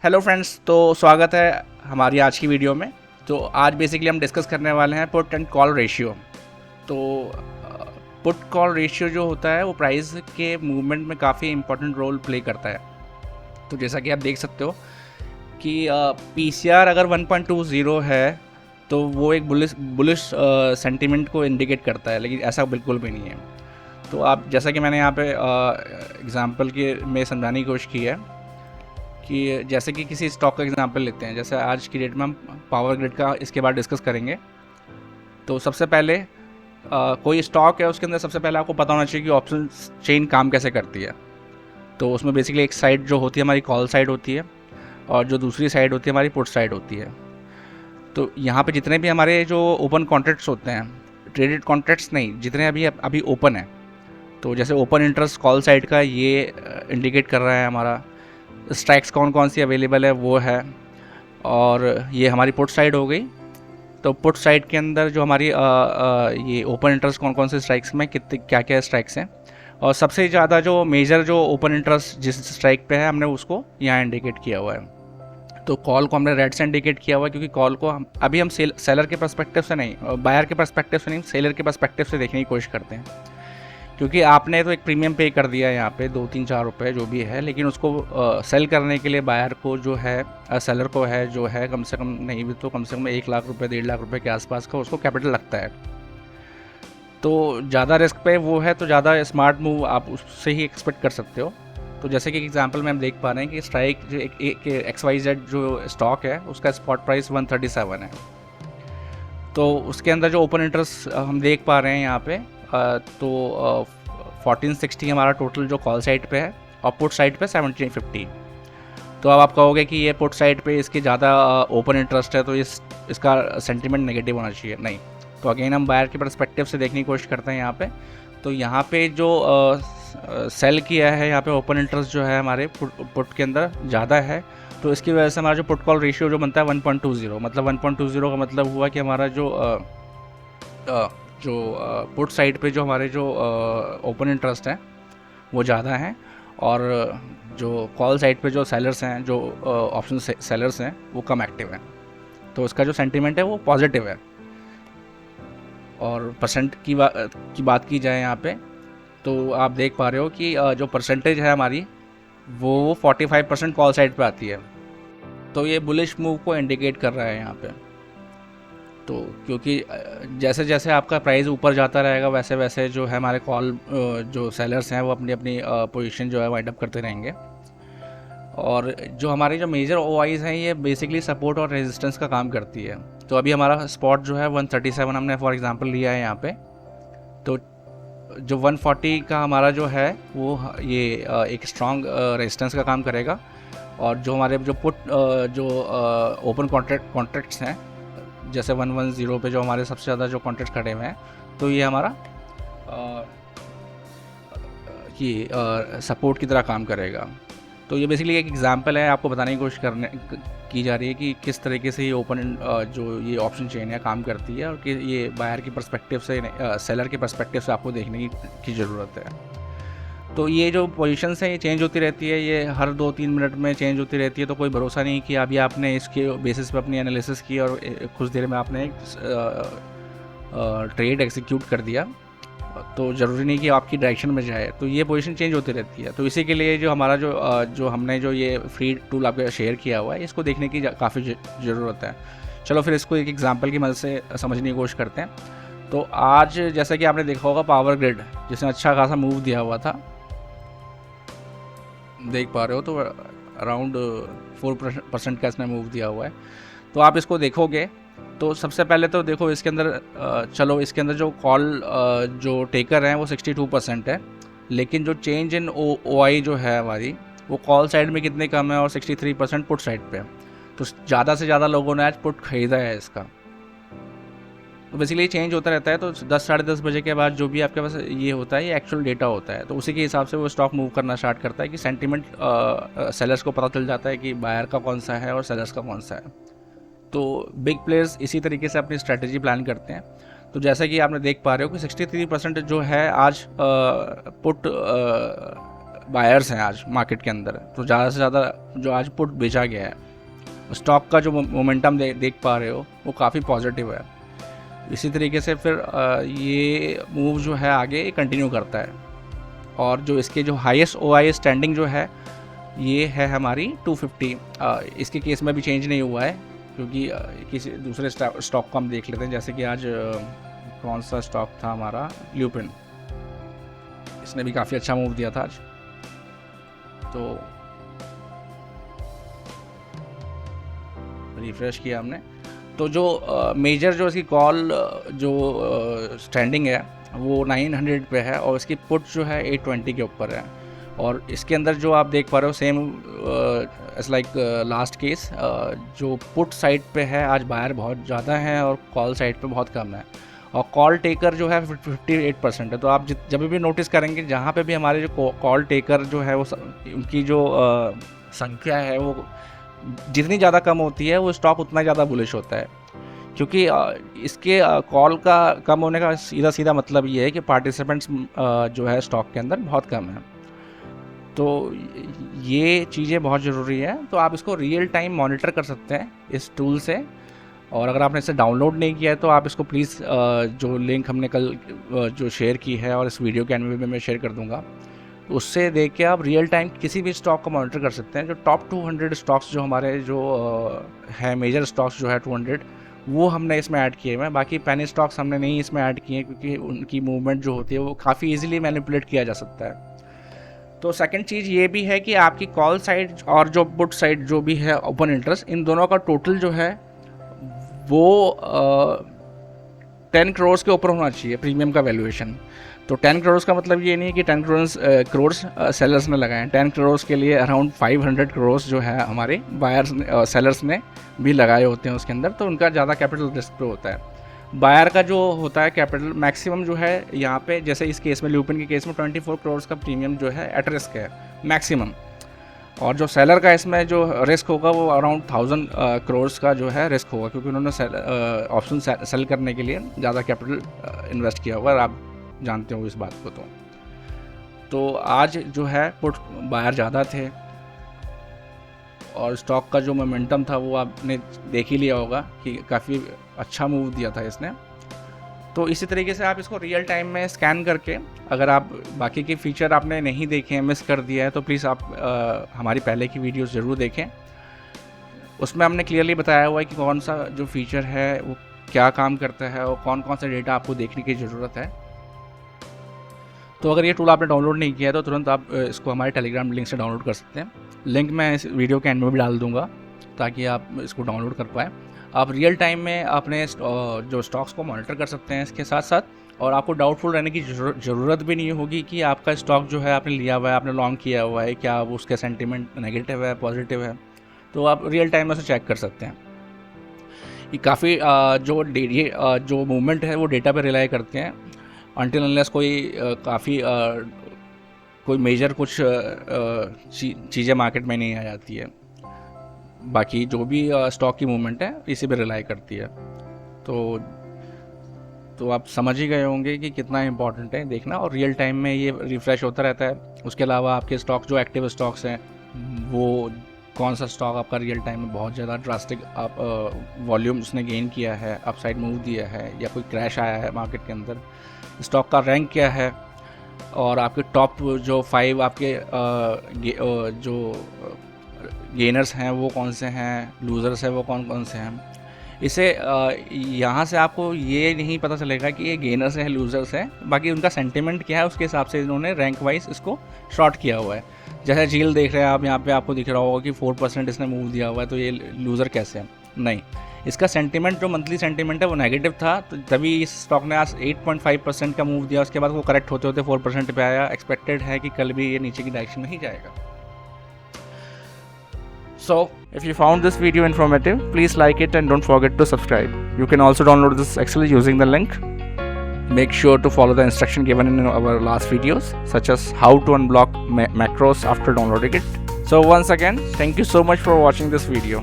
Hello friends, तो स्वागत है हमारी आज की वीडियो में। तो आज बेसिकली हम डिस्कस करने वाले हैं पुट एंड कॉल रेशियो। तो पुट कॉल रेशियो जो होता है वो प्राइस के मूवमेंट में काफ़ी इंपॉर्टेंट रोल प्ले करता है। तो जैसा कि आप देख सकते हो कि पीसीआर अगर 1.20 है तो वो एक बुलिश सेंटीमेंट को इंडिकेट करता है, लेकिन ऐसा बिल्कुल भी नहीं है। तो आप जैसा कि मैंने यहाँ पे एग्जांपल के में समझाने की कोशिश की है कि जैसे कि किसी स्टॉक का एग्जांपल लेते हैं, जैसे आज की डेट में हम पावर ग्रिड का इसके बाद डिस्कस करेंगे। तो सबसे पहले कोई स्टॉक है, उसके अंदर सबसे पहले आपको पता होना चाहिए कि ऑप्शन चेन काम कैसे करती है। तो उसमें बेसिकली एक साइड जो होती है हमारी कॉल साइड होती है, और जो दूसरी साइड होती है हमारी पुट साइड होती है। तो यहाँ पे जितने भी हमारे जो ओपन कॉन्ट्रैक्ट्स होते हैं, ट्रेडेड कॉन्ट्रैक्ट्स नहीं, जितने अभी ओपन है, तो जैसे ओपन इंटरेस्ट कॉल साइड का ये इंडिकेट कर रहा है हमारा स्ट्राइक्स कौन कौन सी अवेलेबल है वो है। और ये हमारी पुट साइड हो गई। तो पुट साइड के अंदर जो हमारी ये ओपन इंटरेस्ट कौन कौन से स्ट्राइक्स में कितने क्या क्या स्ट्राइक्स हैं, और सबसे ज़्यादा जो मेजर जो ओपन इंटरेस्ट जिस स्ट्राइक पे है हमने उसको यहाँ इंडिकेट किया हुआ है। तो कॉल को हमने रेड से इंडिकेट किया हुआ है, क्योंकि कॉल को हम अभी सेलर के पर्सपेक्टिव से नहीं, बायर के पर्सपेक्टिव से नहीं, सेलर के पर्सपेक्टिव से देखने की कोशिश करते हैं। क्योंकि आपने तो एक प्रीमियम पे कर दिया है यहाँ पे 2-3-4 रुपये जो भी है, लेकिन उसको सेल करने के लिए बायर को जो है सेलर को है जो है कम से कम नहीं भी तो कम से कम 1 लाख रुपये 1.5 लाख रुपये के आसपास का उसको कैपिटल लगता है। तो ज़्यादा रिस्क पे वो है, तो ज़्यादा स्मार्ट मूव आप उससे ही एक्सपेक्ट कर सकते हो। तो जैसे कि एग्जांपल में हम देख पा रहे हैं कि स्ट्राइक जो एक XYZ जो स्टॉक है उसका स्पॉट प्राइस 137 है। तो उसके अंदर जो ओपन इंटरेस्ट हम देख पा रहे हैं यहाँ पे, तो 1460 हमारा टोटल जो कॉल साइड पे है, और पुट साइड पे 1750। तो अब आप कहोगे कि ये पुट साइड पे इसके ज़्यादा ओपन इंटरेस्ट है तो इसका सेंटीमेंट नेगेटिव होना चाहिए, नहीं। तो अगेन हम बायर के परस्पेक्टिव से देखने की कोशिश करते हैं यहाँ पे। तो यहाँ पे जो सेल किया है यहाँ पे ओपन इंटरेस्ट जो है हमारे पुट के अंदर ज़्यादा है, तो इसकी वजह से हमारा जो पुट कॉल रेशियो जो बनता है 1.20, मतलब 1.20 का मतलब हुआ कि हमारा जो पुट साइड पे जो हमारे जो ओपन इंटरेस्ट हैं वो ज़्यादा हैं, और जो कॉल साइड पे जो सेलर्स हैं, जो ऑप्शन सेलर्स हैं वो कम एक्टिव हैं। तो उसका जो सेंटीमेंट है वो पॉजिटिव है। और परसेंट की बात की जाए यहाँ पे, तो आप देख पा रहे हो कि जो परसेंटेज है हमारी वो 45% कॉल साइड पे आती है। तो ये बुलिश मूव को इंडिकेट कर रहा है यहाँ पे। तो क्योंकि जैसे जैसे आपका प्राइस ऊपर जाता रहेगा वैसे वैसे जो है हमारे कॉल जो सेलर्स हैं वो अपनी अपनी पोजीशन जो है वाइंड अप करते रहेंगे। और जो हमारे जो मेजर OIs हैं ये बेसिकली सपोर्ट और रेजिस्टेंस का काम करती है। तो अभी हमारा स्पॉट जो है 137 हमने फॉर एग्जांपल लिया है यहाँ पे। तो जो 140 का हमारा जो है वो ये एक स्ट्रॉन्ग रेजिस्टेंस का काम करेगा। और जो हमारे जो जो ओपन कॉन्ट्रैक्ट्स हैं, जैसे 110 पे जो हमारे सबसे ज़्यादा जो कॉन्ट्रैक्ट खड़े हुए हैं, तो ये हमारा ये सपोर्ट की तरह काम करेगा। तो ये बेसिकली एक एग्जांपल है, आपको बताने की कोशिश की जा रही है कि किस तरीके से ये ओपन जो ये ऑप्शन चेन है काम करती है, और कि ये बायर की पर्सपेक्टिव से सेलर के पर्सपेक्टिव से आपको देखने की ज़रूरत है। तो ये जो पोजीशंस हैं ये चेंज होती रहती है, ये हर 2-3 मिनट में चेंज होती रहती है। तो कोई भरोसा नहीं कि अभी आपने इसके बेसिस पे अपनी एनालिसिस की और कुछ देर में आपने ट्रेड एग्जीक्यूट कर दिया, तो ज़रूरी नहीं कि आपकी डायरेक्शन में जाए। तो ये पोजीशन चेंज होती रहती है। तो इसी के लिए जो हमारा जो हमने जो ये फ्री टूल आपको शेयर किया हुआ है, इसको देखने की काफ़ी ज़रूरत है। चलो फिर इसको एक एग्जांपल की मदद से समझने की कोशिश करते हैं। तो आज जैसा कि आपने देखा होगा पावर ग्रिड जिसने अच्छा खासा मूव दिया हुआ था, देख पा रहे हो, तो अराउंड 4% का इसने मूव दिया हुआ है। तो आप इसको देखोगे तो सबसे पहले तो देखो इसके अंदर चलो इसके अंदर जो कॉल जो टेकर हैं वो 62% है, लेकिन जो चेंज इन OI जो है हमारी वो कॉल साइड में कितने कम है, और 63% पुट साइड पे है। तो ज़्यादा से ज़्यादा लोगों ने आज पुट खरीदा है इसका। तो बेसिकली चेंज होता रहता है। तो 10-10:30 बजे के बाद जो भी आपके पास ये होता है ये एक्चुअल डेटा होता है, तो उसी के हिसाब से वो स्टॉक मूव करना स्टार्ट करता है कि सेंटीमेंट सेलर्स को पता चल जाता है कि बायर का कौन सा है और सेलर्स का कौन सा है। तो बिग प्लेयर्स इसी तरीके से अपनी स्ट्रैटेजी प्लान करते हैं। तो जैसा कि आपने देख पा रहे हो कि 63% जो है आज पुट बायर्स हैं आज मार्केट के अंदर, तो ज़्यादा से ज़्यादा जो आज पुट बेचा गया है, स्टॉक का जो मोमेंटम देख पा रहे हो वो काफ़ी पॉजिटिव है। इसी तरीके से फिर ये मूव जो है आगे कंटिन्यू करता है, और जो इसके जो हाईएस्ट OI स्टैंडिंग जो है ये है हमारी 250। इसके केस में भी चेंज नहीं हुआ है, क्योंकि किसी दूसरे स्टॉक को हम देख लेते हैं। जैसे कि आज कौन सा स्टॉक था हमारा, ल्यूपिन, इसने भी काफ़ी अच्छा मूव दिया था आज। तो रिफ्रेश किया हमने, तो जो मेजर जो इसकी कॉल जो स्टैंडिंग है वो 900 पे है, और इसकी पुट जो है 820 के ऊपर है। और इसके अंदर जो आप देख पा रहे हो same as like last case, जो पुट साइड पे है आज बायर बहुत ज़्यादा है और कॉल साइड पे बहुत कम है, और कॉल टेकर जो है 58% है। तो आप जब भी नोटिस करेंगे जहाँ पे भी हमारे जो कॉल टेकर जो है वो उनकी जो संख्या है वो जितनी ज़्यादा कम होती है वो स्टॉक उतना ज़्यादा बुलिश होता है, क्योंकि इसके कॉल का कम होने का सीधा मतलब ये है कि पार्टिसिपेंट्स जो है स्टॉक के अंदर बहुत कम है। तो ये चीज़ें बहुत ज़रूरी है। तो आप इसको रियल टाइम मॉनिटर कर सकते हैं इस टूल से, और अगर आपने इसे डाउनलोड नहीं किया है तो आप इसको प्लीज़ जो लिंक हमने कल जो शेयर की है और इस वीडियो के एंड में मैं शेयर कर दूंगा, तो उससे देख के आप रियल टाइम किसी भी स्टॉक को मॉनिटर कर सकते हैं। जो टॉप 200 स्टॉक्स जो हमारे जो है मेजर स्टॉक्स जो है 200, वो हमने इसमें ऐड किए हैं। बाकी पेनी स्टॉक्स हमने नहीं इसमें ऐड किए हैं, क्योंकि उनकी मूवमेंट जो होती है वो काफ़ी ईजिली मैनिपुलेट किया जा सकता है। तो सेकंड चीज़ ये भी है कि आपकी कॉल साइड और जो पुट साइड जो भी है ओपन इंटरेस्ट, इन दोनों का टोटल जो है वो 10 करोड़ के ऊपर होना चाहिए प्रीमियम का वैल्यूएशन। तो 10 करोड़ का मतलब ये नहीं है कि 10 करोड़ सेलर्स ने लगाए हैं। 10 करोड़ के लिए अराउंड 500 करोड़ जो है हमारे बायर्स सेलर्स ने भी लगाए होते हैं उसके अंदर, तो उनका ज़्यादा कैपिटल रिस्क पे होता है। बायर का जो होता है कैपिटल मैक्सिमम जो है यहाँ पे, जैसे इस केस में ल्यूपिन के केस में 24 करोड़ का प्रीमियम जो है एट रिस्क है मैक्सिमम, और जो सेलर का इसमें जो रिस्क होगा वो अराउंड 1000 करोड़ का जो है रिस्क होगा, क्योंकि उन्होंने ऑप्शन सेल करने के लिए ज़्यादा कैपिटल इन्वेस्ट किया हुआ, आप जानते हो इस बात को। तो आज जो है पुट बायर ज़्यादा थे, और स्टॉक का जो मोमेंटम था वो आपने देख ही लिया होगा कि काफ़ी अच्छा मूव दिया था इसने। तो इसी तरीके से आप इसको रियल टाइम में स्कैन करके, अगर आप बाकी के फीचर आपने नहीं देखे हैं, मिस कर दिया है, तो प्लीज़ आप हमारी पहले की वीडियोस ज़रूर देखें। उसमें हमने क्लियरली बताया हुआ है कि कौन सा जो फीचर है वो क्या काम करता है और कौन कौन सा डेटा आपको देखने की ज़रूरत है। तो अगर ये टूल आपने डाउनलोड नहीं किया है तो तुरंत आप इसको हमारे टेलीग्राम लिंक से डाउनलोड कर सकते हैं। लिंक मैं इस वीडियो के एंड में भी डाल दूंगा ताकि आप इसको डाउनलोड कर पाएँ। आप रियल टाइम में अपने जो स्टॉक्स को मॉनिटर कर सकते हैं इसके साथ साथ, और आपको डाउटफुल रहने की ज़रूरत भी नहीं होगी कि आपका स्टॉक जो है आपने लिया हुआ है, आपने लॉन्ग किया हुआ है, क्या उसका सेंटीमेंट नेगेटिव है पॉजिटिव है, तो आप रियल टाइम में उसे चेक कर सकते हैं। ये काफ़ी जो मूवमेंट है वो डेटा पे रिलाई करते हैं, अनटिल अनलेस कोई मेजर कुछ चीज़ें मार्केट में नहीं आ जाती है। बाकी जो भी स्टॉक की मूवमेंट है इसी पे रिलाई करती है। तो आप समझ ही गए होंगे कि कितना इम्पोर्टेंट है देखना, और रियल टाइम में ये रिफ़्रेश होता रहता है। उसके अलावा आपके स्टॉक जो एक्टिव स्टॉक्स हैं, वो कौन सा स्टॉक आपका रियल टाइम में बहुत ज़्यादा ड्रास्टिक आप वॉल्यूम उसने गेन किया है, अपसाइड मूव दिया है, या कोई क्रैश आया है मार्केट के अंदर, स्टॉक का रैंक क्या है, और आपके टॉप जो 5 आपके जो गेनर्स हैं वो कौन से हैं, लूज़र्स हैं वो कौन कौन से हैं। इसे यहाँ से आपको ये नहीं पता चलेगा कि ये गेनर्स हैं लूज़र्स हैं, बाकी उनका सेंटिमेंट क्या है उसके हिसाब से इन्होंने रैंक वाइज इसको शॉर्ट किया हुआ है। जैसे झील देख रहे हैं आप, यहाँ पे आपको दिख रहा होगा कि 4% इसने मूव दिया हुआ है, तो ये लूज़र कैसे है? नहीं, इसका सेंटिमेंट जो मंथली सेंटिमेंट है वो नेगेटिव था, तो तभी इस स्टॉक ने आज 8.5% का मूव दिया। उसके बाद वो करेक्ट होते होते 4% पे आया। एक्सपेक्टेड है कि कल भी ये नीचे की डायरेक्शन में ही जाएगा। So, if you found this video informative, please like it and don't forget to subscribe. You can also download this Excel using the link. Make sure to follow the instruction given in our last videos, such as how to unblock macros after downloading it. So once again, thank you so much for watching this video.